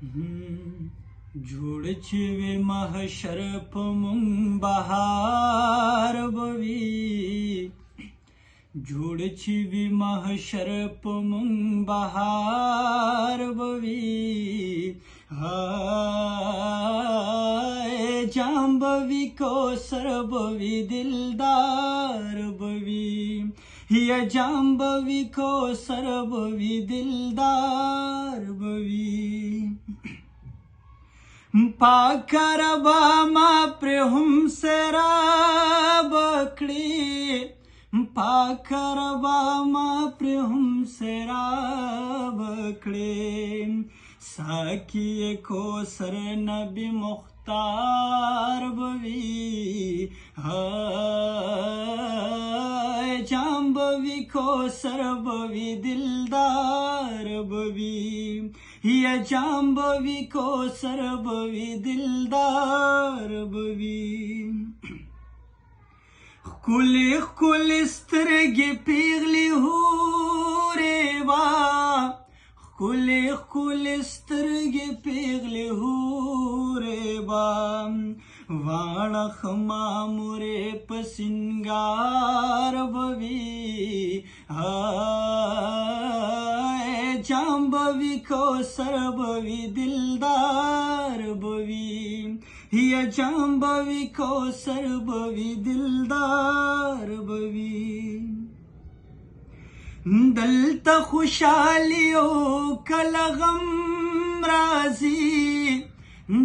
جوړ چې وي محشر په مونږ بهار به وي جوړ چې وي محشر په مونږ بهار به وي جام به وي کوثر به وي دلدار به وي یا جام به وي کوثر به وي دلدار به وي پاک ربا ما پر هم سراب کړي پاک ربا ما پر هم سراب کړي ساکی کوثر نبی مختار بوی جام بوی کوثر بوی دلدار بوی یا جام بوی کوثر بوی دلدار بوی خکولی خکولی سترگی پیغلی هوری با خکولی خکولی سترگی پیغلی هوری با وانا خماموری پسنگار بوی جام بوی کوثر بوی دلدار بوی یا جام بوی کوثر بوی دلدار بوی دلتا خوشحالیو کل غم رازی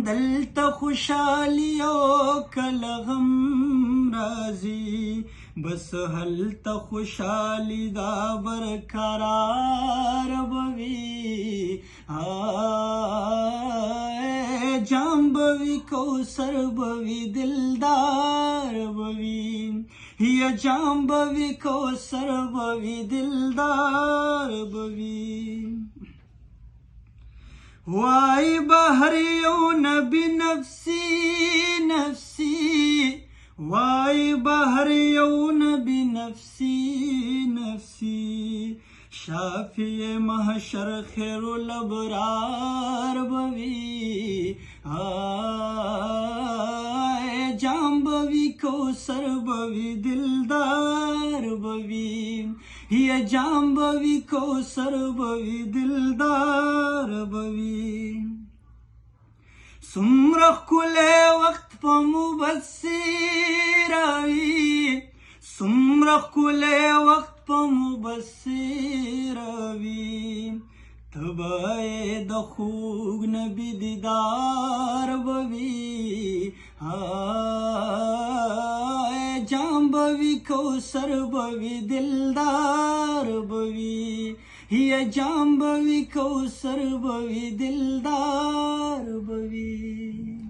دلتا خوشحالیو کل غم رازی بس حلتا خوشحالی دا برقرار بوی جام بوی کوثر بوی دلدار بوی یا جام بوی کوثر بوی دلدار بوی وای بهر یو نبی نفسی نفسی وای بهر یو نبی نفسی نفسی شافی محشر خیر الابرار بوی جام بوی کوثر بوی دلدار بوی یا جام بوی کوثر بوی دلدار بوی سمرخ کله وقت په مبصر وی سمرخ کله وقت په مبصر وی تبای د خوږ نبی دیدار بوی جام بوی کوثر بوی دلدار بوی یا جام بوی کوثر بوی دلدار بوی